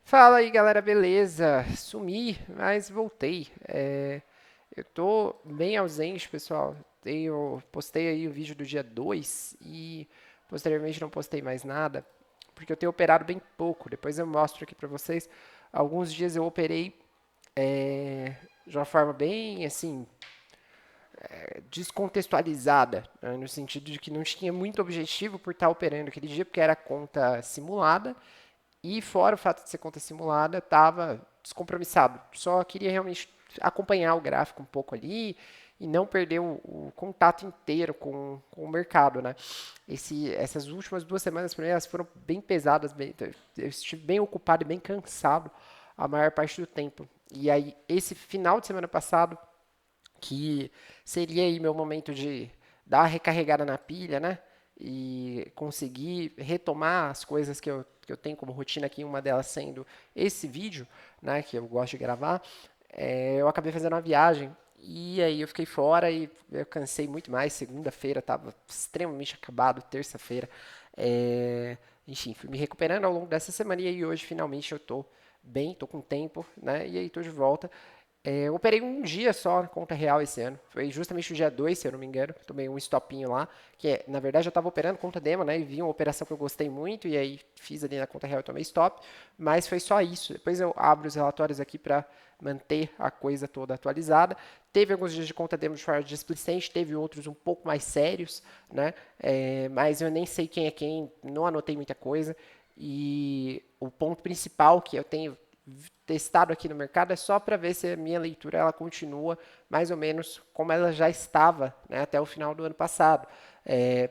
Fala aí, galera, beleza? Sumi, mas voltei. Eu tô bem ausente, pessoal. Postei aí o vídeo do dia 2 e posteriormente não postei mais nada, porque eu tenho operado bem pouco. Depois eu mostro aqui pra vocês. Alguns dias eu operei de uma forma bem, assim, descontextualizada, né, no sentido de que não tinha muito objetivo por estar operando aquele dia, porque era conta simulada. E fora o fato de ser conta simulada, estava descompromissado. Só queria realmente acompanhar o gráfico um pouco ali e não perder o contato inteiro com o mercado, né? Essas últimas 2 semanas para mim elas foram bem pesadas, eu estive bem ocupado e bem cansado a maior parte do tempo. E aí esse final de semana passado, que seria aí meu momento de dar uma recarregada na pilha, né? E conseguir retomar as coisas que eu tenho como rotina aqui, uma delas sendo esse vídeo, né? Que eu gosto de gravar. Eu acabei fazendo uma viagem e aí eu fiquei fora e eu cansei muito mais. Segunda-feira estava extremamente acabado, terça-feira. Enfim, fui me recuperando ao longo dessa semana e aí hoje finalmente eu tô bem, tô com tempo, né? E aí tô de volta. Eu operei um dia só na conta real esse ano. Foi justamente o dia 2, se eu não me engano. Tomei um stopinho lá, na verdade eu estava operando conta demo, né? E vi uma operação que eu gostei muito e aí fiz ali na conta real e tomei stop. Mas foi só isso. Depois eu abro os relatórios aqui para manter a coisa toda atualizada. Teve alguns dias de conta demo de forma displicente, teve outros um pouco mais sérios, né? Mas eu nem sei quem é quem, não anotei muita coisa. E o ponto principal que eu tenho testado aqui no mercado é só para ver se a minha leitura ela continua mais ou menos como ela já estava, né, até o final do ano passado.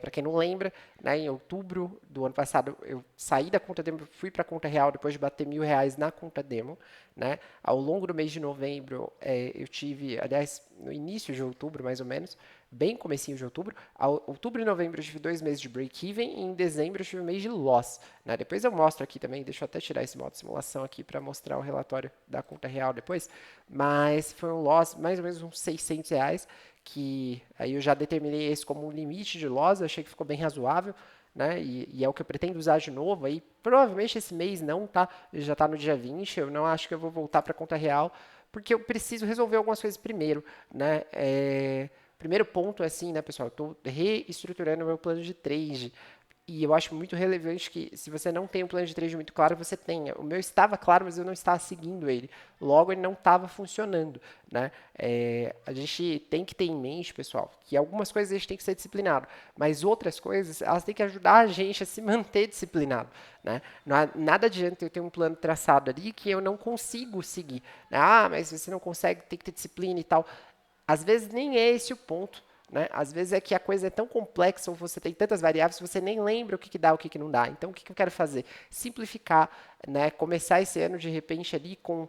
Para quem não lembra, né, em outubro do ano passado eu saí da conta demo, fui para a conta real depois de bater R$ 1.000 na conta demo. Né? Ao longo do mês de novembro eu tive, aliás, no início de outubro mais ou menos, bem comecinho de outubro, outubro e novembro eu tive 2 meses de break-even e em dezembro eu tive um mês de loss. Né? Depois eu mostro aqui também, deixa eu até tirar esse modo de simulação aqui para mostrar o relatório da conta real depois, mas foi um loss mais ou menos uns R$ 600, que aí eu já determinei esse como um limite de loss, eu achei que ficou bem razoável, né? E é o que eu pretendo usar de novo. Aí provavelmente esse mês não, tá? Já está no dia 20. Eu não acho que eu vou voltar para a conta real, porque eu preciso resolver algumas coisas primeiro, né? Primeiro ponto é assim, né, pessoal? Eu estou reestruturando o meu plano de trade. E eu acho muito relevante que, se você não tem um plano de trade muito claro, você tenha. O meu estava claro, mas eu não estava seguindo ele. Logo, ele não estava funcionando. Né? A gente tem que ter em mente, pessoal, que algumas coisas a gente tem que ser disciplinado, mas outras coisas, elas têm que ajudar a gente a se manter disciplinado. Né? Nada adianta eu ter um plano traçado ali que eu não consigo seguir. Né? Ah, mas você não consegue, tem que ter disciplina e tal. Às vezes nem é esse o ponto. Né? Às vezes é que a coisa é tão complexa ou você tem tantas variáveis que você nem lembra o que dá, o que não dá. Então, o que eu quero fazer? Simplificar, né? Começar esse ano de repente ali com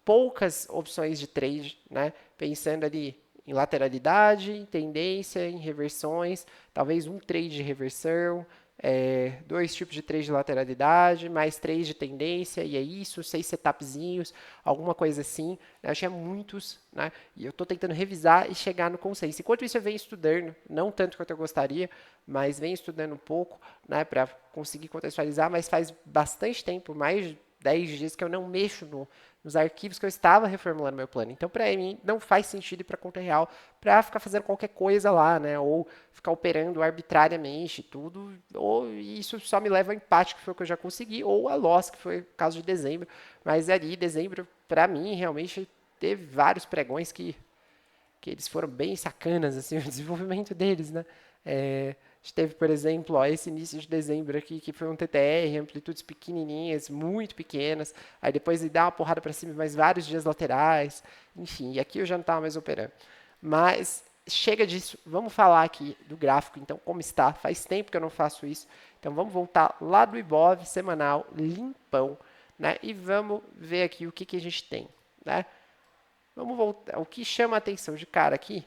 poucas opções de trade, né? Pensando ali em lateralidade, em tendência, em reversões, talvez um trade de reversão, 2 tipos de trade de lateralidade, mais 3 de tendência, e é isso, 6 setupzinhos, alguma coisa assim. Né? Eu tinha muitos, né? E eu estou tentando revisar e chegar no consenso. Enquanto isso, eu venho estudando, não tanto quanto eu gostaria, mas venho estudando um pouco, né, para conseguir contextualizar, mas faz bastante tempo, mais de 10 dias que eu não mexo nos arquivos que eu estava reformulando meu plano. Então, para mim, não faz sentido ir para a conta real para ficar fazendo qualquer coisa lá, né? Ou ficar operando arbitrariamente tudo. Ou isso só me leva ao empate, que foi o que eu já consegui, ou a loss, que foi o caso de dezembro. Mas ali, dezembro, para mim, realmente teve vários pregões que eles foram bem sacanas, assim, o desenvolvimento deles, né? A gente teve, por exemplo, ó, esse início de dezembro aqui, que foi um TTR, amplitudes pequenininhas, muito pequenas, aí depois ele dá uma porrada para cima, mais vários dias laterais, enfim, e aqui eu já não estava mais operando. Mas chega disso, vamos falar aqui do gráfico, então, como está, faz tempo que eu não faço isso, então vamos voltar lá do Ibov semanal, limpão, né, e vamos ver aqui o que a gente tem, né. Vamos voltar. O que chama a atenção de cara aqui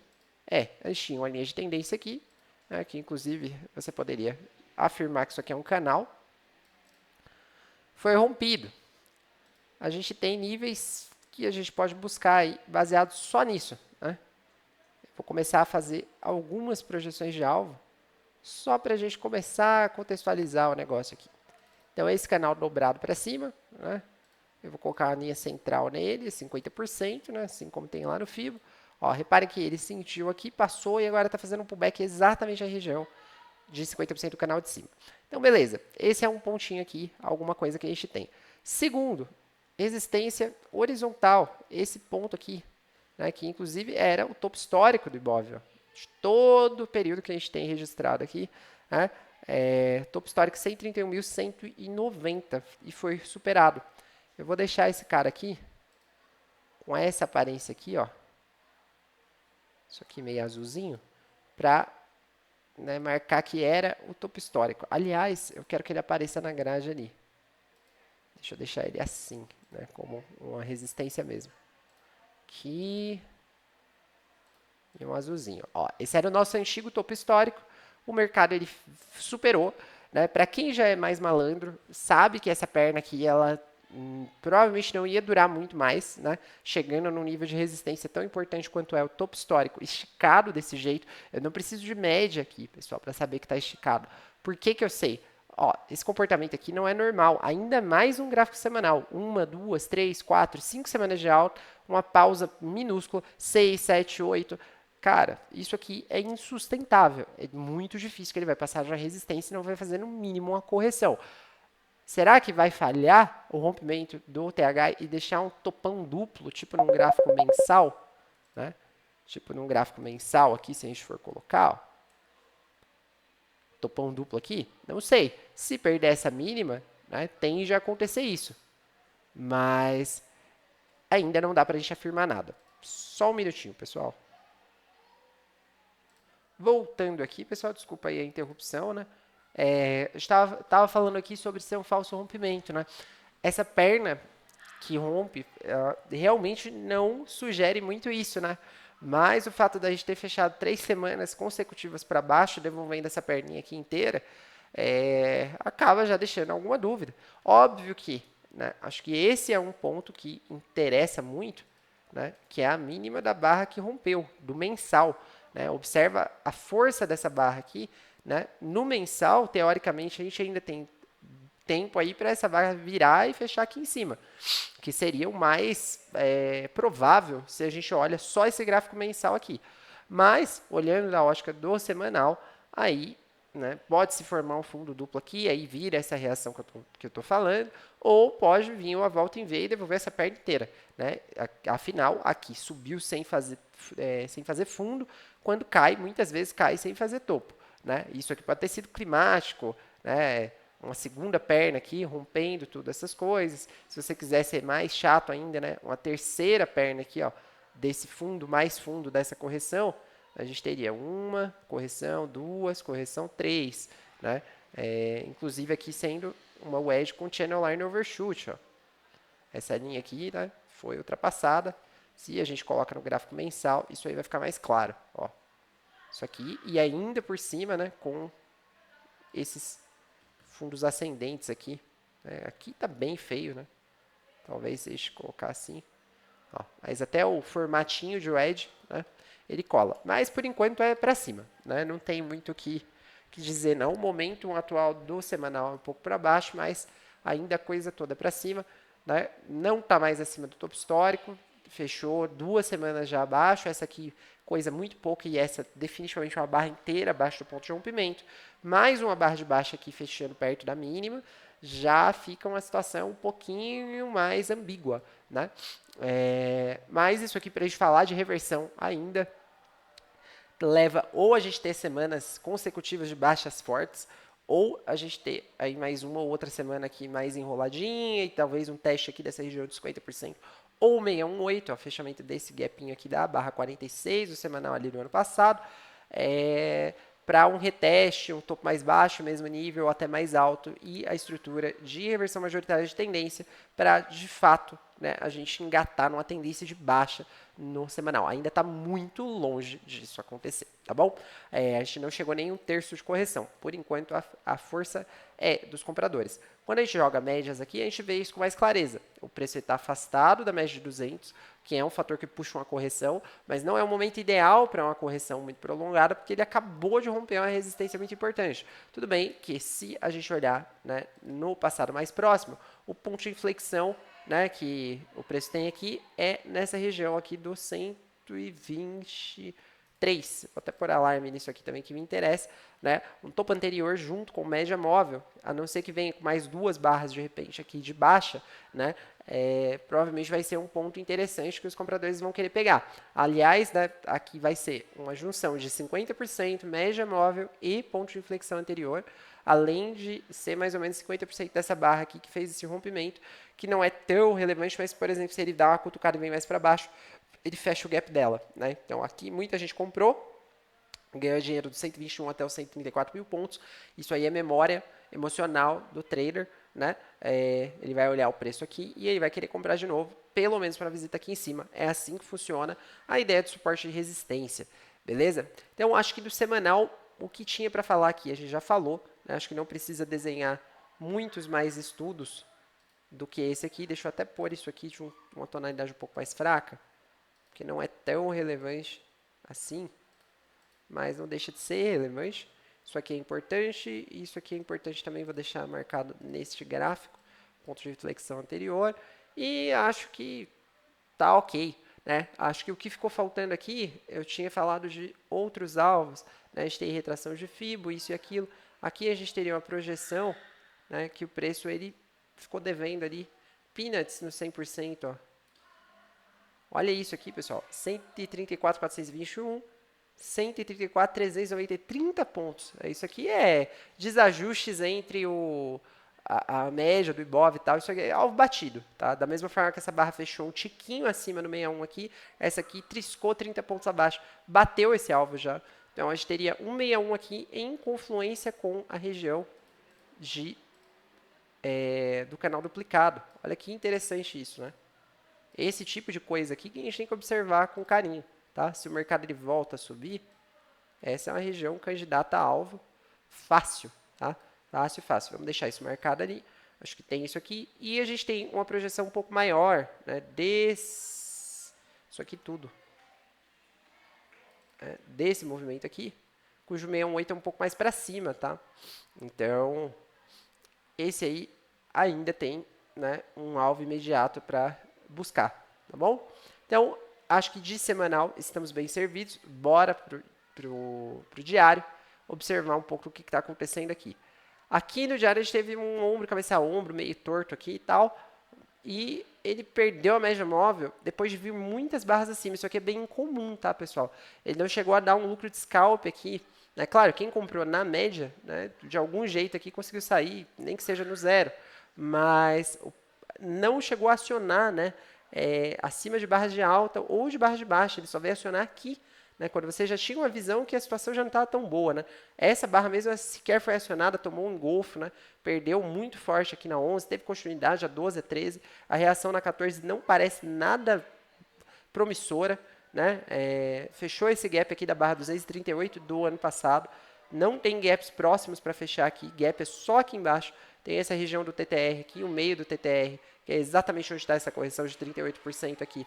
a gente tinha uma linha de tendência aqui, né, que inclusive você poderia afirmar que isso aqui é um canal. Foi rompido. A gente tem níveis que a gente pode buscar aí, baseados só nisso. Né? Vou começar a fazer algumas projeções de alvo, só para a gente começar a contextualizar o negócio aqui. Então, esse canal dobrado para cima, né? Eu vou colocar a linha central nele, 50%, né? Assim como tem lá no Fibo. Ó, reparem que ele sentiu aqui, passou e agora está fazendo um pullback exatamente na região de 50% do canal de cima. Então, beleza. Esse é um pontinho aqui, alguma coisa que a gente tem. Segundo, resistência horizontal. Esse ponto aqui, né, que inclusive era o topo histórico do Ibov. Ó, de todo o período que a gente tem registrado aqui. Né, topo histórico 131.190 e foi superado. Eu vou deixar esse cara aqui com essa aparência aqui, ó. Isso aqui meio azulzinho, para, né, marcar que era o topo histórico. Aliás, eu quero que ele apareça na grade ali. Deixa eu deixar ele assim, né, como uma resistência mesmo. Aqui. E um azulzinho. Ó, esse era o nosso antigo topo histórico. O mercado ele superou. Né? Para quem já é mais malandro, sabe que essa perna aqui, ela provavelmente não ia durar muito mais, né? Chegando num nível de resistência tão importante quanto é o topo histórico, esticado desse jeito. Eu não preciso de média aqui, pessoal, para saber que está esticado. Por que que eu sei? Ó, esse comportamento aqui não é normal, ainda mais um gráfico semanal. 1, 2, 3, 4, 5 semanas de alta, uma pausa minúscula, 6, 7, 8. Cara, isso aqui é insustentável. É muito difícil que ele vai passar de uma resistência e não vai fazer no mínimo uma correção. Será que vai falhar o rompimento do TH e deixar um topão duplo, tipo num gráfico mensal? Né? Tipo num gráfico mensal aqui, se a gente for colocar, ó, topão duplo aqui? Não sei. Se perder essa mínima, né, tende a acontecer isso. Mas ainda não dá para a gente afirmar nada. Só um minutinho, pessoal. Voltando aqui, pessoal, desculpa aí a interrupção, né? Eu estava falando aqui sobre ser um falso rompimento, né? Essa perna que rompe realmente não sugere muito isso, né? Mas o fato da gente ter fechado 3 semanas consecutivas para baixo, devolvendo essa perninha aqui inteira, acaba já deixando alguma dúvida. Óbvio que, né, acho que esse é um ponto que interessa muito, né, que é a mínima da barra que rompeu, do mensal. Né? Observa a força dessa barra aqui. Né? No mensal, teoricamente, a gente ainda tem tempo aí para essa barra virar e fechar aqui em cima, que seria o mais provável se a gente olha só esse gráfico mensal aqui. Mas, olhando da ótica do semanal, aí, né, pode se formar um fundo duplo aqui, aí vira essa reação que eu estou falando, ou pode vir uma volta em V e devolver essa perna inteira. Né? Afinal, aqui subiu sem fazer fundo, quando cai, muitas vezes cai sem fazer topo. Né? Isso aqui pode ter sido climático, né? Uma segunda perna aqui, rompendo tudo essas coisas. Se você quiser ser mais chato ainda, né? Uma terceira perna aqui, ó, desse fundo, mais fundo dessa correção, a gente teria uma correção, duas, correção, três. Né? Inclusive aqui sendo uma wedge com channel line overshoot. Ó. Essa linha aqui, né, foi ultrapassada. Se a gente coloca no gráfico mensal, isso aí vai ficar mais claro. Ó. Isso aqui, e ainda por cima, né, com esses fundos ascendentes aqui. Aqui tá bem feio, né? Talvez deixe colocar assim. Ó, mas até o formatinho de wedge, né, ele cola. Mas por enquanto é para cima, né? Não tem muito o que dizer não. O momento atual do semanal é um pouco para baixo, mas ainda a coisa toda para cima. Né? Não está mais acima do topo histórico. Fechou 2 semanas já abaixo. Essa aqui, coisa muito pouca, e essa definitivamente uma barra inteira abaixo do ponto de rompimento. Mais uma barra de baixa aqui fechando perto da mínima. Já fica uma situação um pouquinho mais ambígua. Né? Mas isso aqui, para a gente falar de reversão ainda, leva ou a gente ter semanas consecutivas de baixas fortes, ou a gente ter aí mais uma ou outra semana aqui mais enroladinha e talvez um teste aqui dessa região de 50%, ou 618, ó, fechamento desse gapinho aqui da barra 46, o semanal ali do ano passado, para um reteste, um topo mais baixo, mesmo nível, ou até mais alto, e a estrutura de reversão majoritária de tendência para, de fato, né, a gente engatar numa tendência de baixa no semanal. Ainda está muito longe disso acontecer, tá bom? A gente não chegou nem um terço de correção. Por enquanto, a força é dos compradores. Quando a gente joga médias aqui, a gente vê isso com mais clareza. O preço está afastado da média de 200, que é um fator que puxa uma correção, mas não é o momento ideal para uma correção muito prolongada, porque ele acabou de romper uma resistência muito importante. Tudo bem que se a gente olhar, né, no passado mais próximo, o ponto de inflexão, né, que o preço tem aqui é nessa região aqui do 123. Vou até pôr alarme nisso aqui também que me interessa, né? Um topo anterior junto com média móvel, a não ser que venha com mais duas barras de repente aqui de baixa, né? Provavelmente vai ser um ponto interessante que os compradores vão querer pegar. Aliás, né, aqui vai ser uma junção de 50% média móvel e ponto de inflexão anterior, além de ser mais ou menos 50% dessa barra aqui que fez esse rompimento, que não é tão relevante, mas, por exemplo, se ele dá uma cutucada e vem mais para baixo, ele fecha o gap dela, né? Então aqui muita gente comprou, ganhou dinheiro do 121 até os 134 mil pontos. Isso aí é memória emocional do trader, né? Ele vai olhar o preço aqui e ele vai querer comprar de novo, pelo menos para a visita aqui em cima. É assim que funciona a ideia de suporte de resistência, beleza? Então acho que do semanal o que tinha para falar aqui a gente já falou, né? Acho que não precisa desenhar muitos mais estudos do que esse aqui. Deixa eu até pôr isso aqui de uma tonalidade um pouco mais fraca, que não é tão relevante assim, mas não deixa de ser relevante. Isso aqui é importante, e isso aqui é importante também, vou deixar marcado neste gráfico, ponto de inflexão anterior, e acho que tá ok, né? Acho que o que ficou faltando aqui, eu tinha falado de outros alvos, né? A gente tem retração de FIBO, isso e aquilo. Aqui a gente teria uma projeção, né, que o preço ele ficou devendo ali, peanuts no 100%, ó. Olha isso aqui, pessoal. 134.421, 134.390, 30 pontos. Isso aqui é desajustes entre a média do Ibov e tal. Isso aqui é alvo batido, tá? Da mesma forma que essa barra fechou um tiquinho acima no 61 aqui, essa aqui triscou 30 pontos abaixo. Bateu esse alvo já. Então, a gente teria 161 aqui em confluência com a região do canal duplicado. Olha que interessante isso, né? Esse tipo de coisa aqui que a gente tem que observar com carinho, tá? Se o mercado ele volta a subir, essa é uma região candidata a alvo fácil, tá? Fácil, fácil. Vamos deixar isso marcado ali. Acho que tem isso aqui. E a gente tem uma projeção um pouco maior, né? Isso aqui tudo. Desse movimento aqui, cujo 618 é um pouco mais para cima, tá? Então, esse aí ainda tem, né, um alvo imediato para buscar, tá bom? Então, acho que de semanal estamos bem servidos. Bora pro diário, observar um pouco o que está acontecendo aqui. Aqui no diário a gente teve um ombro, cabeça a ombro, meio torto aqui e tal. E ele perdeu a média móvel depois de vir muitas barras acima. Isso aqui é bem incomum, tá, pessoal? Ele não chegou a dar um lucro de scalp aqui. Né? Claro, quem comprou na média, né, de algum jeito aqui conseguiu sair, nem que seja no zero. Mas não chegou a acionar, né, acima de barras de alta ou de barras de baixa. Ele só veio acionar aqui, né, quando você já tinha uma visão que a situação já não estava tão boa. Né? Essa barra mesmo sequer foi acionada, tomou um engolfo, né, perdeu muito forte aqui na 11, teve continuidade a 12, a 13. A reação na 14 não parece nada promissora. Né? Fechou esse gap aqui da barra 238 do ano passado. Não tem gaps próximos para fechar aqui. Gap é só aqui embaixo. Tem essa região do TTR aqui, o meio do TTR, que é exatamente onde está essa correção de 38% aqui.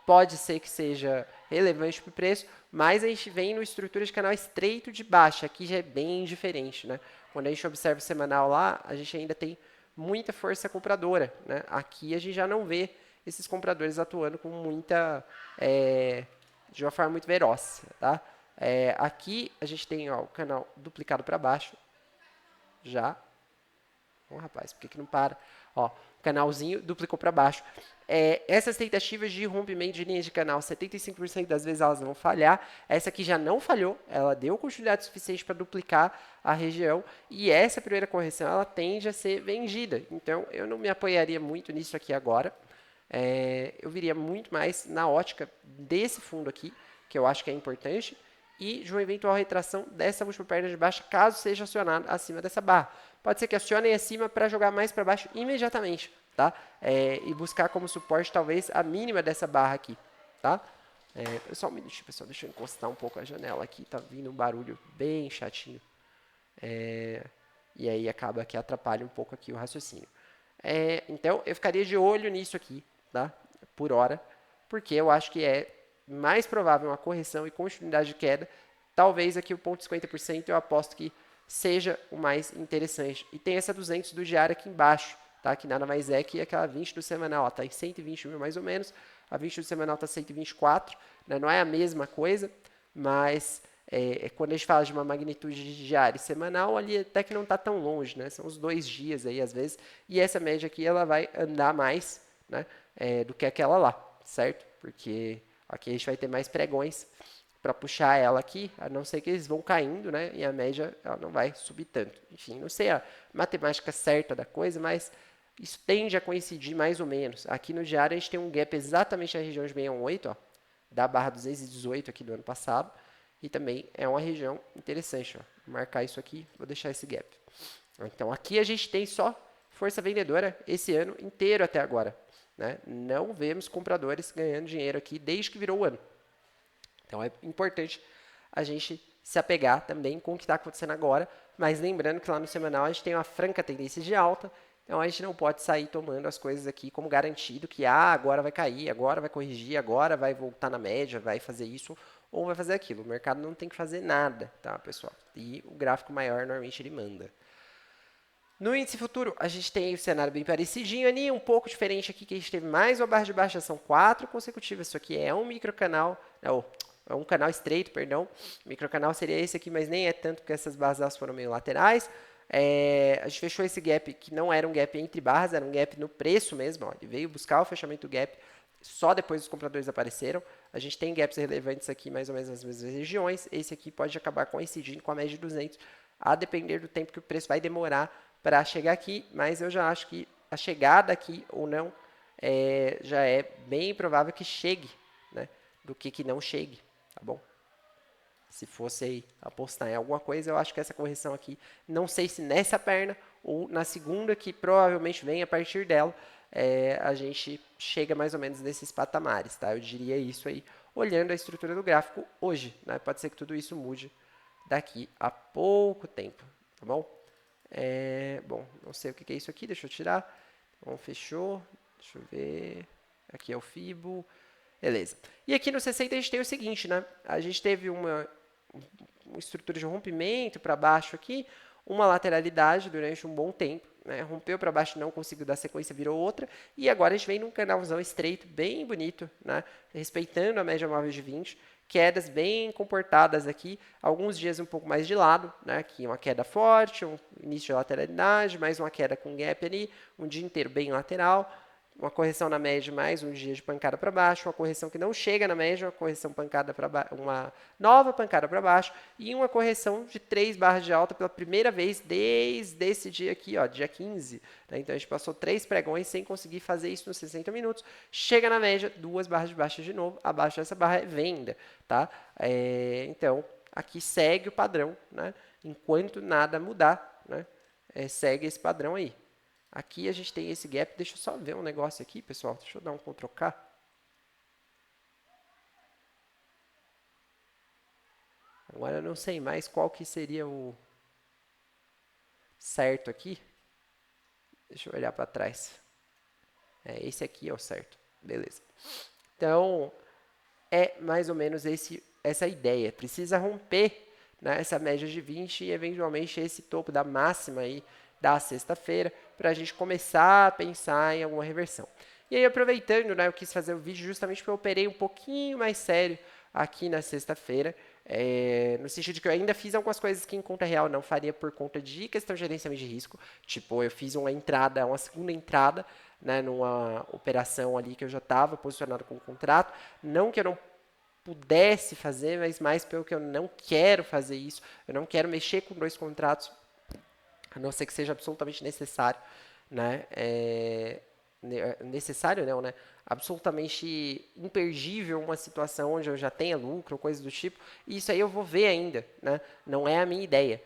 Pode ser que seja relevante para o preço, mas a gente vem numa estrutura de canal estreito de baixa. Aqui já é bem diferente. Né? Quando a gente observa o semanal lá, a gente ainda tem muita força compradora. Né? Aqui a gente já não vê esses compradores atuando com muita... de uma forma muito veloz. Tá? Aqui a gente tem ó, o canal duplicado para baixo. Já. Bom, rapaz, por que não para? Ó, o canalzinho duplicou para baixo. Essas tentativas de rompimento de linhas de canal, 75% das vezes elas vão falhar. Essa aqui já não falhou, ela deu continuidade suficiente para duplicar a região. E essa primeira correção, ela tende a ser vendida. Então, eu não me apoiaria muito nisso aqui agora. Eu viria muito mais na ótica desse fundo aqui, que eu acho que é importante, e de uma eventual retração dessa última perna de baixa, caso seja acionado acima dessa barra. Pode ser que acionem acima para jogar mais para baixo imediatamente, tá? E buscar como suporte, talvez, a mínima dessa barra aqui, tá? Só um minutinho, pessoal, deixa eu encostar um pouco a janela aqui, tá vindo um barulho bem chatinho. E aí acaba que atrapalha um pouco aqui o raciocínio. Então, eu ficaria de olho nisso aqui, tá? Por hora, porque eu acho que é mais provável uma correção e continuidade de queda. Talvez aqui o ponto 50% eu aposto que seja o mais interessante. E tem essa 200 do diário aqui embaixo, tá? Que nada mais é que aquela 20 do semanal, está em 120 mil mais ou menos, a 20 do semanal está 124, né? Não é a mesma coisa, mas quando a gente fala de uma magnitude de diária e semanal, ali até que não está tão longe, né? São os 2 dias aí, às vezes, e essa média aqui, ela vai andar mais, né? Do que aquela lá, certo? Porque aqui a gente vai ter mais pregões para puxar ela aqui, a não ser que eles vão caindo, né? E a média ela não vai subir tanto. Enfim, não sei a matemática certa da coisa, mas isso tende a coincidir mais ou menos. Aqui no diário a gente tem um gap exatamente na região de 618, ó, da barra 218 aqui do ano passado, e também é uma região interessante, ó. Vou marcar isso aqui, vou deixar esse gap. Então aqui a gente tem só força vendedora esse ano inteiro até agora, né? Não vemos compradores ganhando dinheiro aqui desde que virou o ano. Então é importante a gente se apegar também com o que está acontecendo agora, mas lembrando que lá no semanal a gente tem uma franca tendência de alta, então a gente não pode sair tomando as coisas aqui como garantido que agora vai cair, agora vai corrigir, agora vai voltar na média, vai fazer isso ou vai fazer aquilo. O mercado não tem que fazer nada, tá, pessoal? E o gráfico maior normalmente ele manda. No índice futuro, a gente tem o cenário bem parecidinho ali, um pouco diferente aqui, que a gente teve mais uma barra de baixa, são 4 consecutivas. Isso aqui é um microcanal, não, é um canal estreito, perdão. O microcanal seria esse aqui, mas nem é tanto, porque essas barras elas foram meio laterais. A gente fechou esse gap, que não era um gap entre barras, era um gap no preço mesmo. Ó. Ele veio buscar o fechamento do gap, só depois os compradores apareceram. A gente tem gaps relevantes aqui, mais ou menos nas mesmas regiões. Esse aqui pode acabar coincidindo com a média de 200, a depender do tempo que o preço vai demorar para chegar aqui, mas eu já acho que a chegada aqui ou não já é bem provável que chegue, né, do que não chegue, tá bom? Se fosse aí apostar em alguma coisa, eu acho que essa correção aqui, não sei se nessa perna ou na segunda, que provavelmente vem a partir dela, a gente chega mais ou menos nesses patamares, tá? Eu diria isso aí, olhando a estrutura do gráfico hoje, né? Pode ser que tudo isso mude daqui a pouco tempo, tá bom? Bom, não sei o que é isso aqui, deixa eu tirar. Bom, fechou. Deixa eu ver. Aqui é o Fibo. Beleza. E aqui no 60 a gente tem o seguinte, né? A gente teve uma estrutura de rompimento para baixo aqui, uma lateralidade durante um bom tempo, né? Rompeu para baixo, não conseguiu dar sequência, virou outra, e agora a gente vem num canalzão estreito, bem bonito, né? Respeitando a média móvel de 20, quedas bem comportadas aqui, alguns dias um pouco mais de lado, né? Aqui uma queda forte, um início de lateralidade, mais uma queda com gap ali, um dia inteiro bem lateral, uma correção na média, mais um dia de pancada para baixo, uma correção que não chega na média, uma correção pancada para uma nova pancada para baixo e uma correção de 3 barras de alta pela primeira vez desde esse dia aqui, ó, dia 15. Né? Então a gente passou 3 pregões sem conseguir fazer isso nos 60 minutos. Chega na média, 2 barras de baixa de novo, abaixo dessa barra é venda, tá? Então aqui segue o padrão, né? Enquanto nada mudar, né? Segue esse padrão aí. Aqui a gente tem esse gap, deixa eu só ver um negócio aqui, pessoal, deixa eu dar um Ctrl K. Agora eu não sei mais qual que seria o certo aqui. Deixa eu olhar para trás. Esse aqui é o certo, beleza. Então, é mais ou menos essa ideia. Precisa romper, né, essa média de 20 e eventualmente esse topo da máxima aí da sexta-feira para a gente começar a pensar em alguma reversão. E aí, aproveitando, né, eu quis fazer o vídeo justamente porque eu operei um pouquinho mais sério aqui na sexta-feira, no sentido de que eu ainda fiz algumas coisas que em conta real não faria por conta de questão de gerenciamento de risco. Tipo, eu fiz uma segunda entrada, né, numa operação ali que eu já estava posicionado com o contrato. Não que eu não pudesse fazer, mas mais pelo que eu não quero fazer isso. Eu não quero mexer com 2 contratos, a não ser que seja absolutamente necessário, né? Necessário não, né? Absolutamente imperdível uma situação onde eu já tenha lucro, coisa do tipo. E isso aí eu vou ver ainda, né? Não é a minha ideia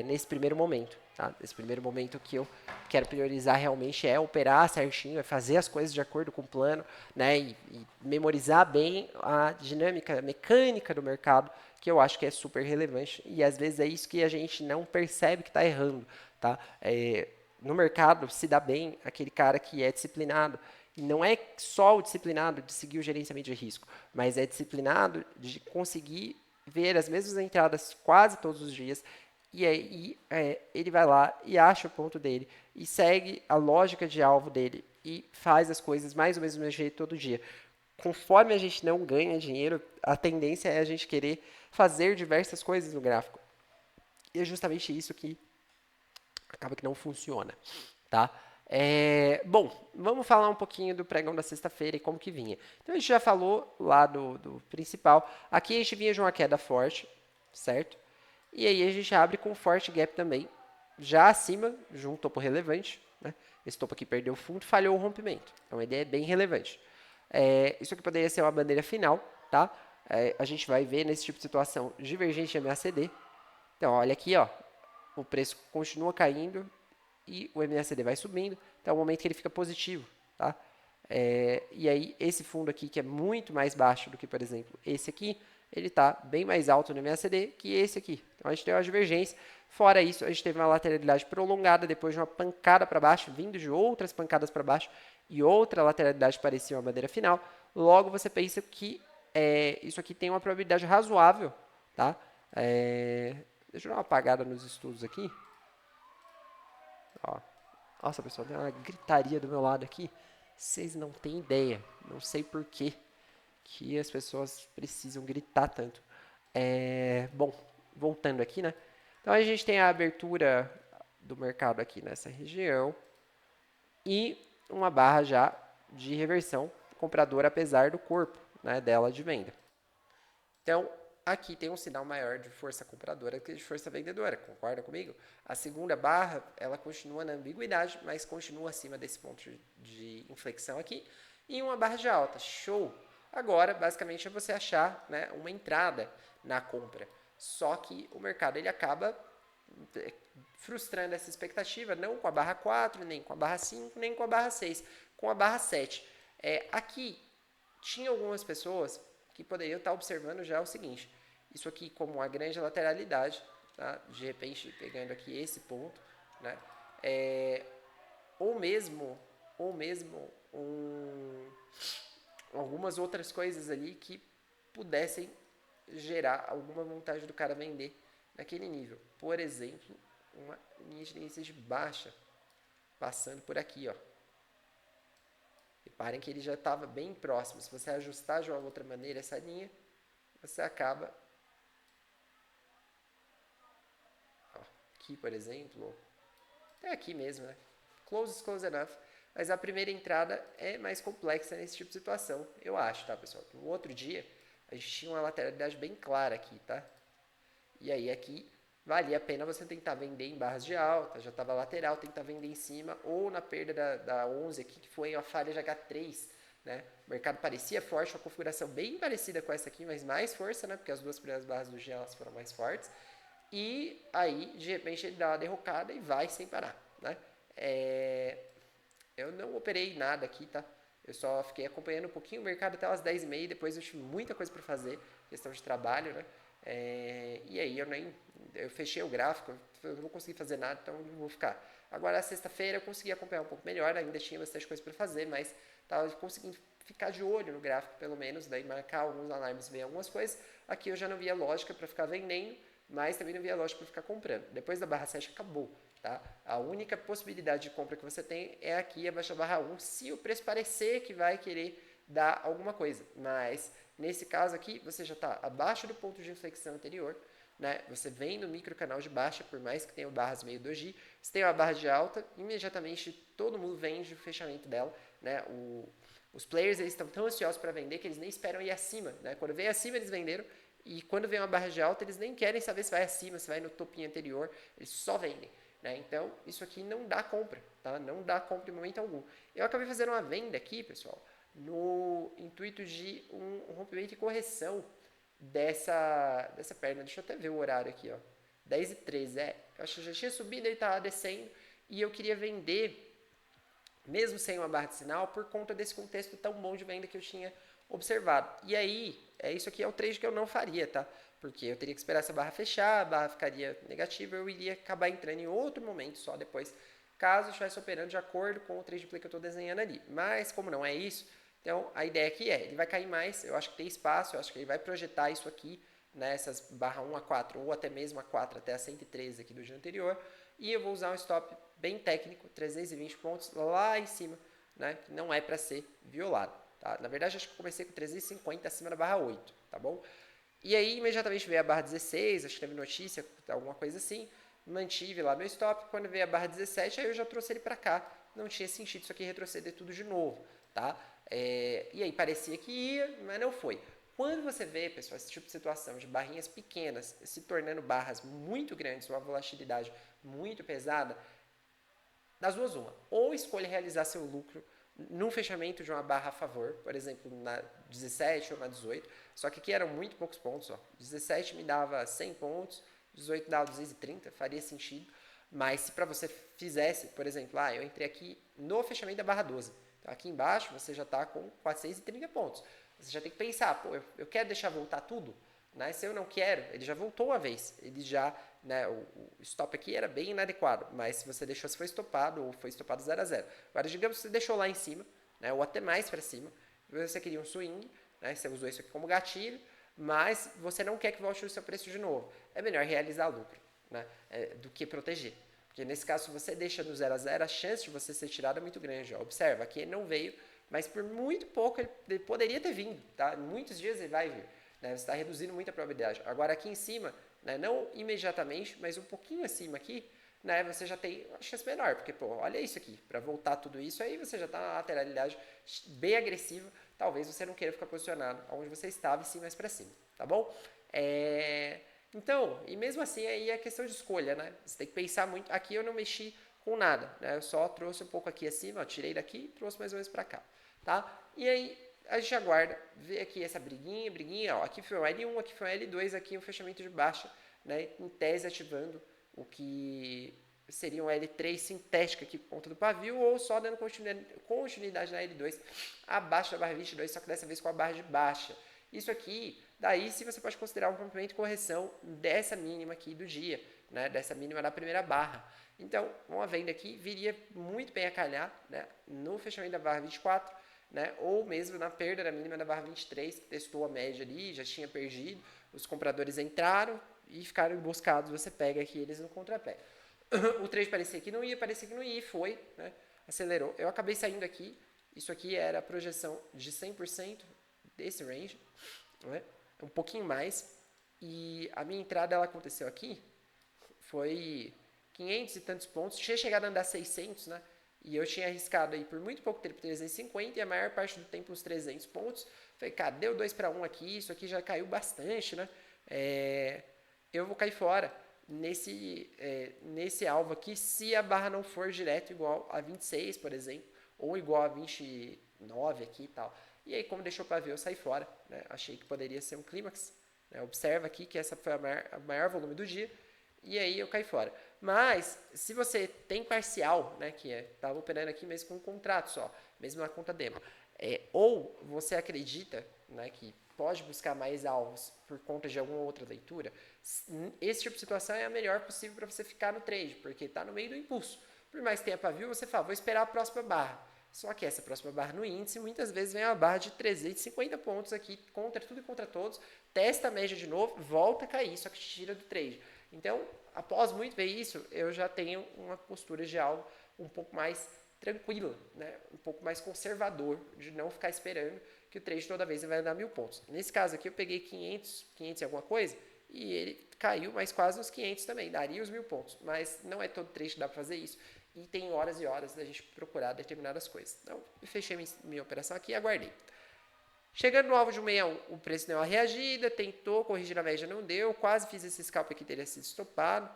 nesse primeiro momento. Tá? Nesse primeiro momento, o que eu quero priorizar realmente é operar certinho, é fazer as coisas de acordo com o plano, né? E memorizar bem a dinâmica, a mecânica do mercado, que eu acho que é super relevante. E às vezes é isso que a gente não percebe que está errando. Tá? No mercado se dá bem aquele cara que é disciplinado. E não é só o disciplinado de seguir o gerenciamento de risco, mas é disciplinado de conseguir ver as mesmas entradas quase todos os dias e aí ele vai lá e acha o ponto dele e segue a lógica de alvo dele e faz as coisas mais ou menos do mesmo jeito todo dia. Conforme a gente não ganha dinheiro, a tendência é a gente querer fazer diversas coisas no gráfico. E é justamente isso que acaba que não funciona, tá? Bom, vamos falar um pouquinho do pregão da sexta-feira e como que vinha. Então a gente já falou lá do principal. Aqui a gente vinha de uma queda forte, certo? E aí a gente abre com um forte gap também, já acima, de um topo relevante, né? Esse topo aqui perdeu o fundo, falhou o rompimento. Então ele é bem relevante. Isso aqui poderia ser uma bandeira final, tá? A gente vai ver nesse tipo de situação divergente MACD. Então olha aqui, ó, o preço continua caindo e o MACD vai subindo, até o momento que ele fica positivo, tá? E aí, esse fundo aqui, que é muito mais baixo do que, por exemplo, esse aqui, ele está bem mais alto no MACD que esse aqui. Então, a gente tem uma divergência. Fora isso, a gente teve uma lateralidade prolongada depois de uma pancada para baixo, vindo de outras pancadas para baixo, e outra lateralidade parecia uma bandeira final. Logo, você pensa que isso aqui tem uma probabilidade razoável, tá? Deixa eu dar uma apagada nos estudos aqui. Ó. Nossa, pessoal, tem uma gritaria do meu lado aqui. Vocês não têm ideia. Não sei por quê que as pessoas precisam gritar tanto. Bom, voltando aqui, né? Então a gente tem a abertura do mercado aqui nessa região e uma barra já de reversão compradora apesar do corpo, né, dela de venda. Então, aqui tem um sinal maior de força compradora que de força vendedora, concorda comigo? A segunda barra, ela continua na ambiguidade, mas continua acima desse ponto de inflexão aqui. E uma barra de alta, show! Agora, basicamente, é você achar, né, uma entrada na compra. Só que o mercado ele acaba frustrando essa expectativa, não com a barra 4, nem com a barra 5, nem com a barra 6, com a barra 7. Aqui, tinha algumas pessoas que poderiam estar observando já o seguinte, isso aqui como uma grande lateralidade, tá? De repente pegando aqui esse ponto, né? Ou mesmo algumas outras coisas ali que pudessem gerar alguma vontade do cara vender naquele nível. Por exemplo, uma linha de tendência de baixa passando por aqui, ó. Reparem que ele já estava bem próximo. Se você ajustar de uma outra maneira essa linha, você acaba... Ó, aqui, por exemplo, até aqui mesmo, né? Close is close enough. Mas a primeira entrada é mais complexa nesse tipo de situação, eu acho, tá, pessoal? No outro dia, a gente tinha uma lateralidade bem clara aqui, tá? E aí aqui valia a pena você tentar vender em barras de alta, já estava lateral, tentar vender em cima, ou na perda da 11 aqui, que foi uma falha de H3, né? O mercado parecia forte, uma configuração bem parecida com essa aqui, mas mais força, né? Porque as duas primeiras barras do dia elas foram mais fortes. E aí, de repente, ele dá uma derrocada e vai sem parar, né? Eu não operei nada aqui, tá? Eu só fiquei acompanhando um pouquinho o mercado até as 10h30, depois eu tive muita coisa para fazer, questão de trabalho, né? E aí eu fechei o gráfico, eu não consegui fazer nada, então não vou ficar. Agora, sexta-feira eu consegui acompanhar um pouco melhor, ainda tinha bastante coisa para fazer, mas estava conseguindo ficar de olho no gráfico, pelo menos, daí marcar alguns alarmes, ver algumas coisas. Aqui eu já não via lógica para ficar vendendo, mas também não via lógica para ficar comprando. Depois da barra 7 acabou. Tá? A única possibilidade de compra que você tem é aqui abaixo da barra 1, se o preço parecer que vai querer dar alguma coisa. Mas, nesse caso aqui, você já está abaixo do ponto de inflexão anterior. Né? Você vem no micro canal de baixa, por mais que tenha barras meio doji. Você tem uma barra de alta, imediatamente todo mundo vende o fechamento dela. Né? Os players eles estão tão ansiosos para vender que eles nem esperam ir acima. Né? Quando vem acima, eles venderam. E quando vem uma barra de alta, eles nem querem saber se vai acima, se vai no topinho anterior. Eles só vendem. Né? Então, isso aqui não dá compra, tá? Não dá compra em momento algum. Eu acabei fazendo uma venda aqui, pessoal, no intuito de um rompimento e correção dessa perna. Deixa eu até ver o horário aqui, ó. 10h13, eu acho que já tinha subido, ele estava descendo, e eu queria vender, mesmo sem uma barra de sinal, por conta desse contexto tão bom de venda que eu tinha observado. E aí, isso aqui é o trade que eu não faria, tá? Porque eu teria que esperar essa barra fechar, a barra ficaria negativa, eu iria acabar entrando em outro momento só depois, caso eu estivesse operando de acordo com o trade play que eu estou desenhando ali. Mas, como não é isso, então a ideia aqui ele vai cair mais, eu acho que tem espaço, eu acho que ele vai projetar isso aqui, né, essas barra 1 a 4 ou até mesmo a 4 até a 113 aqui do dia anterior, e eu vou usar um stop bem técnico, 320 pontos lá em cima, né, que não é para ser violado. Tá? Na verdade, acho que eu comecei com 350 acima da barra 8, tá bom? E aí, imediatamente veio a barra 16, acho que teve notícia, alguma coisa assim, mantive lá meu stop, quando veio a barra 17, aí eu já trouxe ele para cá, não tinha sentido isso aqui retroceder tudo de novo, tá? E aí parecia que ia, mas não foi. Quando você vê, pessoal, esse tipo de situação de barrinhas pequenas se tornando barras muito grandes, uma volatilidade muito pesada, das duas uma. Ou escolha realizar seu lucro num fechamento de uma barra a favor, por exemplo, na 17 ou na 18, só que aqui eram muito poucos pontos, ó. 17 me dava 100 pontos, 18 dava 230, faria sentido, mas se para você fizesse, por exemplo, eu entrei aqui no fechamento da barra 12, então aqui embaixo você já está com 430 pontos, você já tem que pensar, pô, eu quero deixar voltar tudo? Né? Se eu não quero, ele já voltou uma vez. Ele já, né, o stop aqui era bem inadequado, mas se você deixou, se foi estopado ou foi estopado 0 a 0. Agora, digamos que você deixou lá em cima, né, ou até mais para cima, você queria um swing, né, você usou isso aqui como gatilho, mas você não quer que volte o seu preço de novo. É melhor realizar lucro, né, do que proteger. Porque nesse caso, se você deixa no 0 a 0, a chance de você ser tirado é muito grande. Ó. Observa, aqui ele não veio, mas por muito pouco ele poderia ter vindo. Tá? Em muitos dias ele vai vir. Né? Você está reduzindo muito a probabilidade. Agora aqui em cima, né, não imediatamente, mas um pouquinho acima aqui, né, você já tem uma chance menor, porque, pô, olha isso aqui, para voltar tudo isso, aí você já está na lateralidade bem agressiva, talvez você não queira ficar posicionado onde você estava e sim mais para cima, tá bom? Então, e mesmo assim aí é questão de escolha, né? Você tem que pensar muito. Aqui eu não mexi com nada, né? Eu só trouxe um pouco aqui acima, ó, tirei daqui e trouxe mais ou menos para cá, tá? E aí a gente aguarda, vê aqui essa briguinha, ó, aqui foi um L1, aqui foi um L2, aqui um fechamento de baixa, né? Em tese ativando o que seria um L3 sintético aqui por conta do pavio, ou só dando continuidade na L2 abaixo da barra 22, só que dessa vez com a barra de baixa. Isso aqui, daí sim você pode considerar um rompimento de correção dessa mínima aqui do dia, né, dessa mínima da primeira barra. Então, uma venda aqui viria muito bem a calhar, né, no fechamento da barra 24, né, ou mesmo na perda da mínima da barra 23, que testou a média ali, já tinha perdido, os compradores entraram e ficaram emboscados, você pega aqui eles no contrapé. O trade parecia que não ia, e foi, né, acelerou. Eu acabei saindo aqui, isso aqui era a projeção de 100% desse range, né? Um pouquinho mais, e a minha entrada ela aconteceu aqui, foi 500 e tantos pontos, tinha chegado a andar 600, né? E eu tinha arriscado aí por muito pouco tempo 350 e a maior parte do tempo uns 300 pontos. Falei, cara, deu 2 para 1 aqui, isso aqui já caiu bastante, né? Eu vou cair fora nesse alvo aqui se a barra não for direto igual a 26, por exemplo, ou igual a 29 aqui e tal. E aí, como deixou para ver, eu saí fora. Né? Achei que poderia ser um clímax. Né? Observa aqui que essa foi a maior volume do dia. E aí eu caí fora. Mas, se você tem parcial, né, que estava operando aqui mesmo com um contrato só, mesmo na conta demo, ou você acredita, né, que pode buscar mais alvos por conta de alguma outra leitura, esse tipo de situação é a melhor possível para você ficar no trade, porque está no meio do impulso. Por mais que tenha pavio, você fala, vou esperar a próxima barra. Só que essa próxima barra no índice, muitas vezes vem uma barra de 350 pontos aqui, contra tudo e contra todos, testa a média de novo, volta a cair, só que te tira do trade. Então, após muito ver isso, eu já tenho uma postura de algo um pouco mais tranquila, né? Um pouco mais conservador, de não ficar esperando que o trade toda vez vai dar 1000 pontos. Nesse caso aqui eu peguei 500 e alguma coisa, e ele caiu mais quase nos 500 também, daria os 1000 pontos, mas não é todo trade que dá para fazer isso, e tem horas e horas da gente procurar determinadas coisas. Então, eu fechei minha operação aqui e aguardei. Chegando no alvo de 161, o preço deu uma reagida, tentou corrigir a média, não deu, quase fiz esse scalp aqui, teria sido estopado,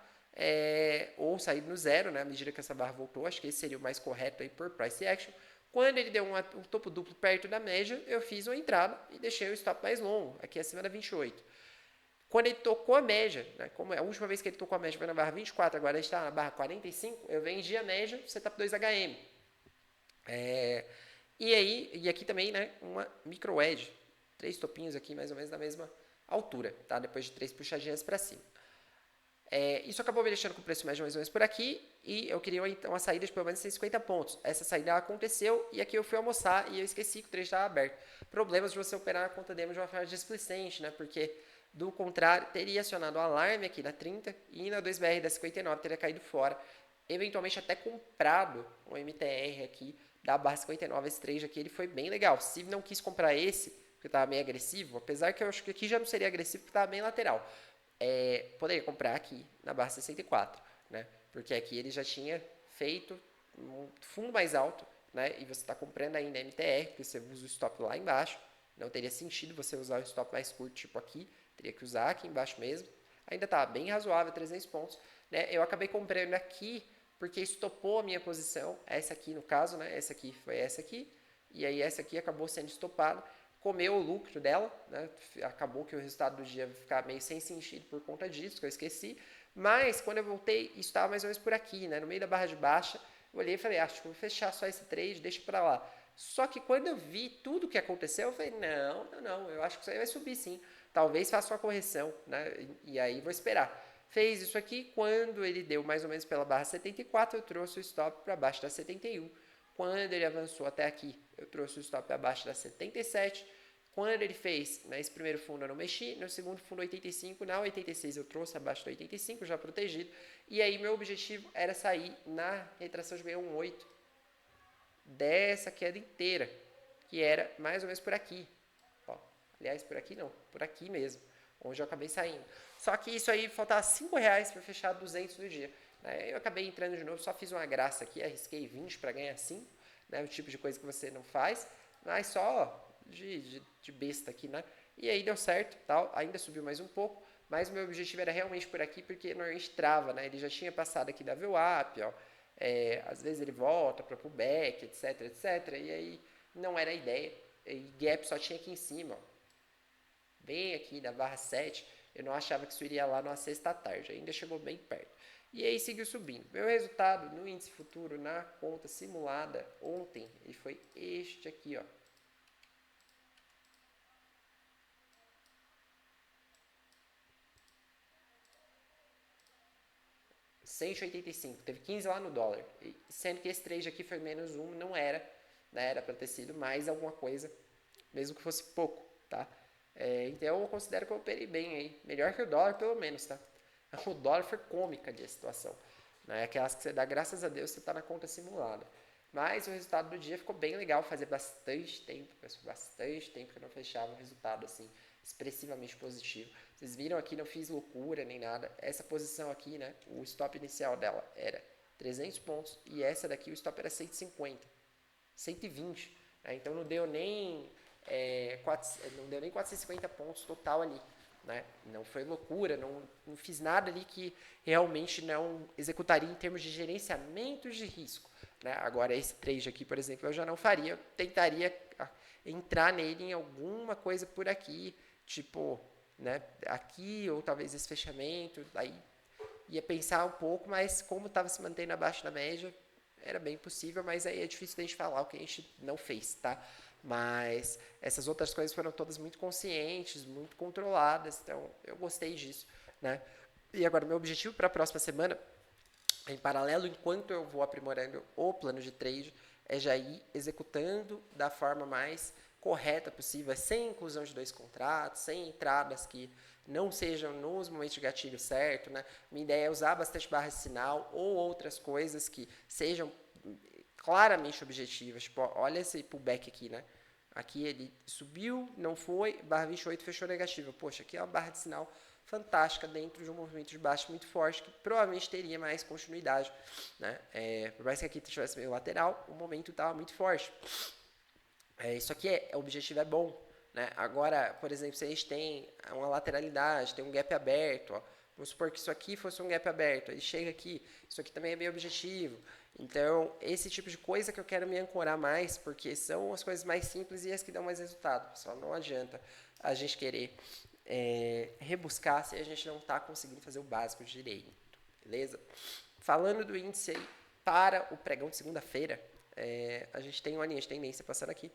ou saído no zero, né, à medida que essa barra voltou, acho que esse seria o mais correto aí por price action. Quando ele deu um topo duplo perto da média, eu fiz uma entrada e deixei o stop mais longo, aqui acima da 28. Quando ele tocou a média, né, como a última vez que ele tocou a média foi na barra 24, agora a gente está na barra 45, eu vendi a média, setup 2HM. E aqui também, né, uma micro edge, 3 topinhos aqui mais ou menos da mesma altura, tá? Depois de 3 puxadinhas para cima. Isso acabou me deixando com o preço médio mais ou menos por aqui, e eu queria uma saída de pelo menos 150 pontos. Essa saída aconteceu, e aqui eu fui almoçar, e eu esqueci que o trade estava aberto. Problemas de você operar na conta demo de uma forma displicente, né, porque Do contrário, teria acionado o alarme aqui na 30 e na 2BR da 59 teria caído fora. Eventualmente até comprado o MTR aqui da barra 59, esse trade aqui, ele foi bem legal. Se não quis comprar esse, porque estava meio agressivo, apesar que eu acho que aqui já não seria agressivo porque estava bem lateral, poderia comprar aqui na barra 64, né? Porque aqui ele já tinha feito um fundo mais alto, né? E você está comprando ainda MTR, porque você usa o stop lá embaixo. Não teria sentido você usar o stop mais curto, tipo aqui. Teria que usar aqui embaixo mesmo. Ainda estava bem razoável, 300 pontos. Né? Eu acabei comprando aqui porque estopou a minha posição. Essa aqui, no caso, né? Essa aqui foi essa aqui. E aí essa aqui acabou sendo estopada. Comeu o lucro dela, né? Acabou que o resultado do dia vai ficar meio sem sentido por conta disso, que eu esqueci. Mas quando eu voltei, isso estava mais ou menos por aqui, né? No meio da barra de baixa. Eu olhei e falei, acho que vou fechar só esse trade, deixa para lá. Só que quando eu vi tudo o que aconteceu, eu falei, não, eu acho que isso aí vai subir sim. Talvez faça uma correção, né? E aí vou esperar. Fez isso aqui, quando ele deu mais ou menos pela barra 74, eu trouxe o stop para baixo da 71. Quando ele avançou até aqui, eu trouxe o stop abaixo da 77. Quando ele fez, nesse primeiro fundo eu não mexi, no segundo fundo 85, na 86 eu trouxe abaixo da 85, já protegido. E aí meu objetivo era sair na retração de 618 dessa queda inteira, que era mais ou menos por aqui. Ó, aliás, por aqui não, por aqui mesmo, onde eu acabei saindo. Só que isso aí faltava R$5 para fechar 200 no dia. Eu acabei entrando de novo, só fiz uma graça aqui, arrisquei 20 para ganhar 5, né, o tipo de coisa que você não faz, mas só de besta aqui, né? E aí deu certo, tal, ainda subiu mais um pouco, mas o meu objetivo era realmente por aqui, porque normalmente trava, né? Ele já tinha passado aqui da VWAP, ó, às vezes ele volta para pullback, etc, etc, e aí não era a ideia, e gap só tinha aqui em cima, ó, bem aqui na barra 7, eu não achava que isso iria lá numa sexta tarde, ainda chegou bem perto. E aí seguiu subindo. Meu resultado no índice futuro na conta simulada ontem, ele foi este aqui, ó. R$185, teve 15 lá no dólar, sendo que esse trade aqui foi menos um, não era, né, era para ter sido mais alguma coisa, mesmo que fosse pouco, tá? Então eu considero que eu operei bem aí, melhor que o dólar pelo menos, tá? O dólar foi cômica ali a situação, né? Aquelas que você dá graças a Deus você está na conta simulada. Mas o resultado do dia ficou bem legal, fazia bastante tempo que eu não fechava um resultado assim expressivamente positivo. Vocês viram aqui, não fiz loucura nem nada. Essa posição aqui, né, o stop inicial dela era 300 pontos e essa daqui o stop era 150, 120. Né? Então não deu nem não deu nem 450 pontos total ali. Né? Não foi loucura, não fiz nada ali que realmente não executaria em termos de gerenciamento de risco. Né? Agora, esse trade aqui, por exemplo, eu já não faria, eu tentaria entrar nele em alguma coisa por aqui, tipo, né, aqui, ou talvez esse fechamento, aí ia pensar um pouco, mas como estava se mantendo abaixo da média, era bem possível, mas aí é difícil da gente falar o que a gente não fez, tá? Mas essas outras coisas foram todas muito conscientes, muito controladas, então eu gostei disso, né? E agora, meu objetivo para a próxima semana, em paralelo, enquanto eu vou aprimorando o plano de trade, é já ir executando da forma mais correta possível, sem inclusão de dois contratos, sem entradas que não sejam nos momentos de gatilho certo, né? Minha ideia é usar bastante barra de sinal ou outras coisas que sejam claramente objetivas. Tipo, olha esse pullback aqui, né? Aqui ele subiu, não foi, barra 28 fechou negativa. Poxa, aqui é uma barra de sinal fantástica dentro de um movimento de baixo muito forte que provavelmente teria mais continuidade. Né? Por mais que aqui tivesse meio lateral, o momento estava muito forte. Isso aqui o objetivo é bom. Né? Agora, por exemplo, se a gente tem uma lateralidade, tem um gap aberto, ó, vamos supor que isso aqui fosse um gap aberto, aí chega aqui, isso aqui também é meu objetivo. Então, esse tipo de coisa que eu quero me ancorar mais, porque são as coisas mais simples e as que dão mais resultado. Só não adianta a gente querer rebuscar se a gente não está conseguindo fazer o básico direito. Beleza? Falando do índice aí, para o pregão de segunda-feira, a gente tem uma linha de tendência passando aqui.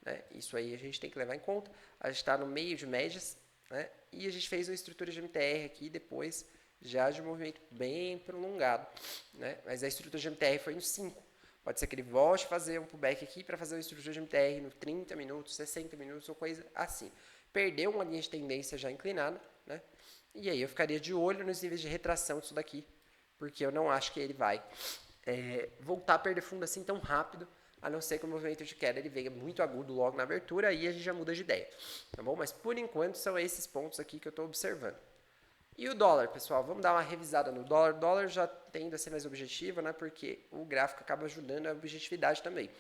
Né? Isso aí a gente tem que levar em conta. A gente está no meio de médias, né? E a gente fez uma estrutura de MTR aqui depois, já de um movimento bem prolongado. Né? Mas a estrutura de MTR foi no 5. Pode ser que ele volte a fazer um pullback aqui para fazer uma estrutura de MTR no 30 minutos, 60 minutos ou coisa assim. perdeu uma linha de tendência já inclinada, né? E aí eu ficaria de olho nos níveis de retração disso daqui, porque eu não acho que ele vai voltar a perder fundo assim tão rápido, a não ser que o movimento de queda ele venha muito agudo logo na abertura, aí a gente já muda de ideia, tá bom? Mas por enquanto são esses pontos aqui que eu estou observando. E o dólar, pessoal, vamos dar uma revisada no dólar. O dólar já tende a ser mais objetivo, né? Porque o gráfico acaba ajudando a objetividade também.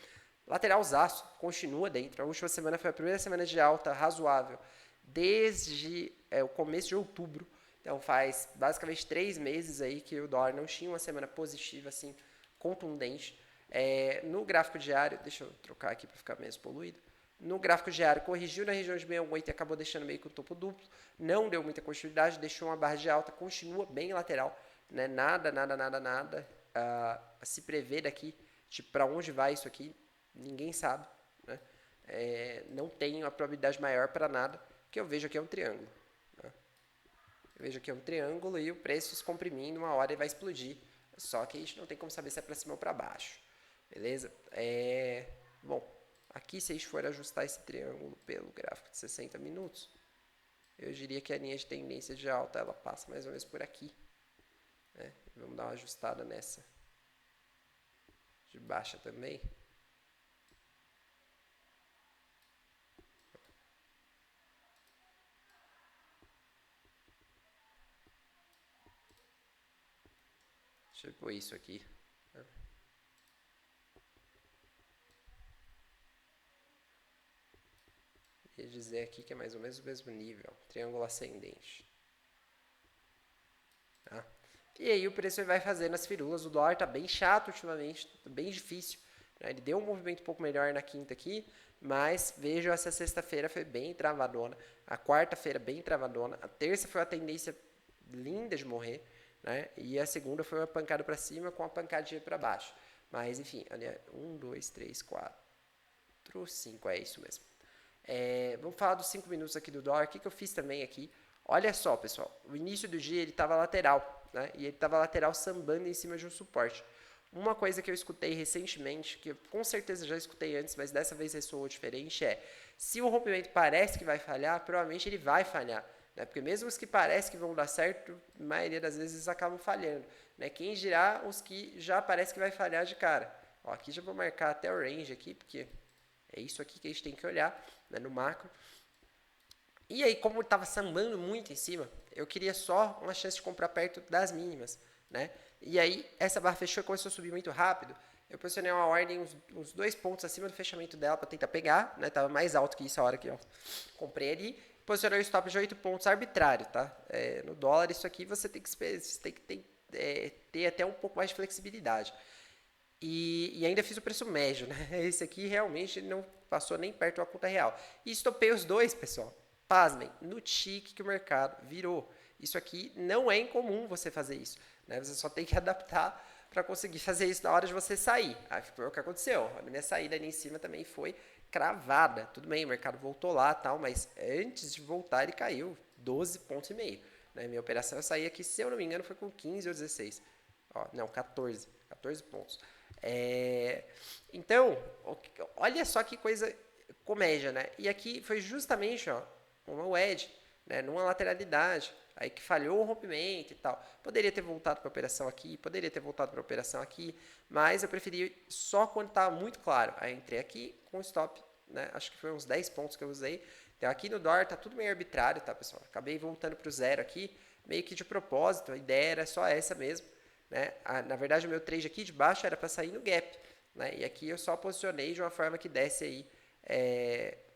Lateralzaço, continua dentro. A última semana foi a primeira semana de alta razoável desde o começo de outubro. Então faz basicamente 3 meses aí que o dólar não tinha uma semana positiva assim contundente. No gráfico diário, deixa eu trocar aqui para ficar menos poluído. No gráfico diário, corrigiu na região de 68 e acabou deixando meio que o topo duplo. Não deu muita continuidade, deixou uma barra de alta, continua bem lateral. Né? Nada a se prever daqui, tipo, para onde vai isso aqui, ninguém sabe. Né? Não tem uma probabilidade maior para nada, que eu vejo aqui é um triângulo. Né? Eu vejo aqui é um triângulo e o preço se comprimindo, uma hora ele vai explodir. Só que a gente não tem como saber se é para cima ou para baixo. Beleza? Bom, aqui se a gente for ajustar esse triângulo pelo gráfico de 60 minutos, eu diria que a linha de tendência de alta ela passa mais ou menos por aqui. Né? Vamos dar uma ajustada nessa de baixa também. Deixa eu pôr isso aqui. Quer dizer aqui que é mais ou menos o mesmo nível, triângulo ascendente. Tá? E aí o preço vai fazendo as firulas, o dólar está bem chato ultimamente, bem difícil. Né? Ele deu um movimento um pouco melhor na quinta aqui, mas vejo essa sexta-feira foi bem travadona, a quarta-feira bem travadona, a terça foi uma tendência linda de morrer, né? E a segunda foi uma pancada para cima com uma pancadinha para baixo. Mas enfim, olha, 1, 2, 3, 4, 5, é isso mesmo. Vamos falar dos 5 minutos aqui do dólar. O que eu fiz também aqui? Olha só, pessoal. O início do dia ele estava lateral, né? E ele estava lateral sambando em cima de um suporte. Uma coisa que eu escutei recentemente, que eu com certeza já escutei antes, mas dessa vez ressoou diferente, se o rompimento parece que vai falhar, provavelmente ele vai falhar. Né? Porque mesmo os que parecem que vão dar certo, a maioria das vezes acabam falhando. Né? Quem dirá os que já parece que vai falhar de cara. Ó, aqui já vou marcar até o range aqui, porque é isso aqui que a gente tem que olhar, né, no macro. E aí, como estava sambando muito em cima, eu queria só uma chance de comprar perto das mínimas. Né? E aí, essa barra fechou e começou a subir muito rápido. Eu posicionei uma ordem uns 2 pontos acima do fechamento dela para tentar pegar. Né? Tava mais alto que isso a hora que eu comprei ali. Posicionei o stop de 8 pontos arbitrário. Tá? No dólar, isso aqui você tem que ter até um pouco mais de flexibilidade. E ainda fiz o preço médio, né? Esse aqui realmente não passou nem perto da conta real. E estopei os dois, pessoal. Pasmem, no tique que o mercado virou. Isso aqui não é incomum você fazer isso. Né? Você só tem que adaptar para conseguir fazer isso na hora de você sair. Aí foi o que aconteceu. A minha saída ali em cima também foi cravada. Tudo bem, o mercado voltou lá, tal, mas antes de voltar ele caiu 12,5 pontos. Né? Minha operação eu saí aqui, se eu não me engano, foi com 15 ou 16. Ó, não, 14 pontos. Então, olha só que coisa comédia, né? E aqui foi justamente uma wedge, né? Numa lateralidade, aí que falhou o rompimento e tal. Poderia ter voltado para a operação aqui, poderia ter voltado para a operação aqui, mas eu preferi só quando estava muito claro. Aí entrei aqui com stop, né? Acho que foi uns 10 pontos que eu usei. Então aqui no dólar tá tudo meio arbitrário, tá, pessoal? Acabei voltando para o zero aqui, meio que de propósito, a ideia era só essa mesmo. Né? Na verdade, o meu trade aqui de baixo era para sair no gap. Né? E aqui eu só posicionei de uma forma que desse aí,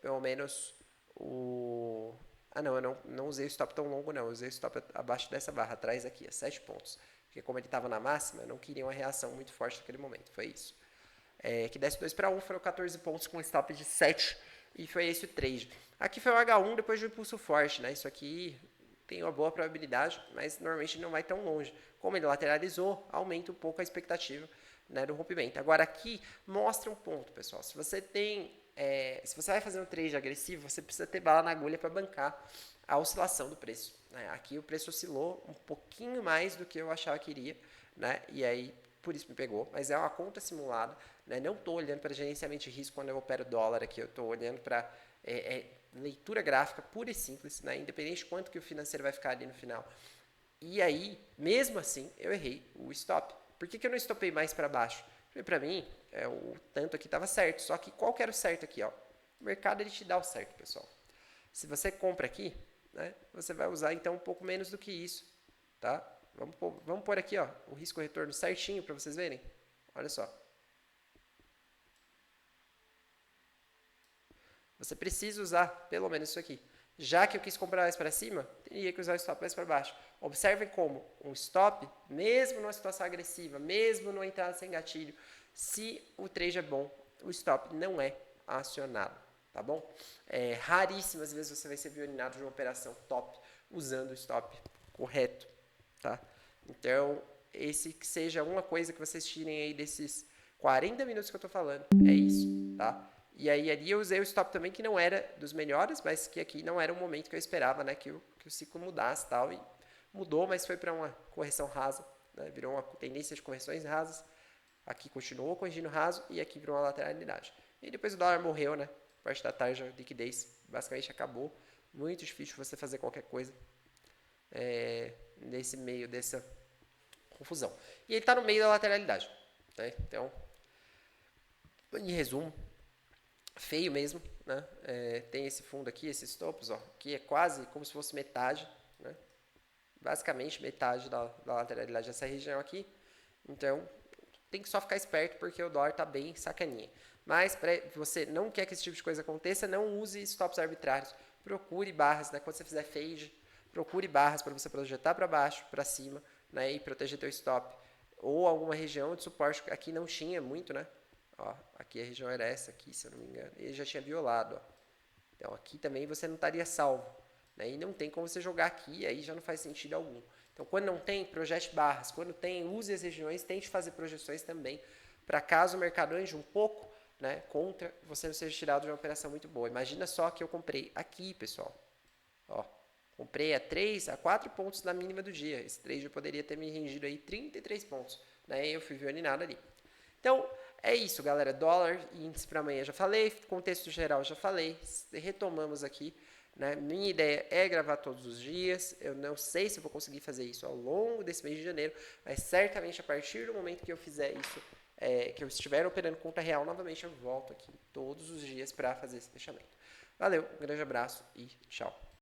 pelo menos, o... Ah, não, eu não usei o stop tão longo, não. Eu usei o stop abaixo dessa barra, atrás aqui, a 7 pontos. Porque como ele estava na máxima, eu não queria uma reação muito forte naquele momento. Foi isso. Que desce 2 para 1, foram 14 pontos com stop de 7. E foi esse o trade. Aqui foi o H1 depois de um impulso forte. Né? Isso aqui tem uma boa probabilidade, mas normalmente não vai tão longe. Como ele lateralizou, aumenta um pouco a expectativa, né, do rompimento. Agora aqui mostra um ponto, pessoal. Se você se você vai fazer um trade agressivo, você precisa ter bala na agulha para bancar a oscilação do preço. Né? Aqui o preço oscilou um pouquinho mais do que eu achava que iria, né? E aí por isso me pegou, mas é uma conta simulada. né? Não estou olhando para gerenciamento de risco quando eu opero dólar aqui, eu estou olhando para leitura gráfica pura e simples, né? Independente de quanto que o financeiro vai ficar ali no final. E aí, mesmo assim, eu errei o stop. Por que eu não estopei mais para baixo? Porque para mim, o tanto aqui estava certo. Só que qual que era o certo aqui? Ó? O mercado ele te dá o certo, pessoal. Se você compra aqui, né, você vai usar então um pouco menos do que isso. Tá? Vamos pôr aqui ó, o risco-retorno certinho para vocês verem. Olha só. Você precisa usar pelo menos isso aqui. Já que eu quis comprar mais para cima, teria que usar o stop mais para baixo. Observem como um stop, mesmo numa situação agressiva, mesmo numa entrada sem gatilho, se o trade é bom, o stop não é acionado, tá bom? Raríssimas vezes você vai ser violinado de uma operação top usando o stop correto, tá? Então, esse que seja uma coisa que vocês tirem aí desses 40 minutos que eu estou falando, é isso, tá? E aí ali eu usei o stop também, que não era dos melhores, mas que aqui não era o momento que eu esperava, né? Que o ciclo mudasse e tal. E mudou, mas foi para uma correção rasa, né? Virou uma tendência de correções rasas. Aqui continuou corrigindo raso e aqui virou uma lateralidade. E depois o dólar morreu, né? Parte da tarde, a liquidez basicamente acabou. Muito difícil você fazer qualquer coisa nesse meio dessa confusão. E ele está no meio da lateralidade, né? Então, em resumo, feio mesmo, né? Tem esse fundo aqui, esses topos, ó, que é quase como se fosse metade, né? Basicamente metade da lateralidade dessa região aqui. Então, tem que só ficar esperto porque o dólar está bem sacaninha. Mas para você não quer que esse tipo de coisa aconteça, não use stops arbitrários. Procure barras, né? Quando você fizer fade, procure barras para você projetar para baixo, para cima, né? E proteger teu stop. Ou alguma região de suporte que aqui não tinha muito, né? Ó, aqui a região era essa aqui, se eu não me engano. Ele já tinha violado, ó. Então aqui também você não estaria salvo, né? E não tem como você jogar aqui, aí já não faz sentido algum. Então quando não tem, projete barras. Quando tem, use as regiões, tente fazer projeções também, para caso o mercado ande um pouco, né, contra, você não seja tirado de uma operação muito boa. Imagina só que eu comprei aqui, pessoal. Ó, comprei a 3, a 4 pontos na mínima do dia. Esse trade poderia ter me rendido aí 33 pontos, né? E eu fui violinado ali. Então, é isso, galera. Dólar e índice para amanhã já falei, contexto geral já falei, retomamos aqui. Né? Minha ideia é gravar todos os dias. Eu não sei se vou conseguir fazer isso ao longo desse mês de janeiro, mas certamente a partir do momento que eu fizer isso, que eu estiver operando conta real, novamente eu volto aqui todos os dias para fazer esse fechamento. Valeu, um grande abraço e tchau.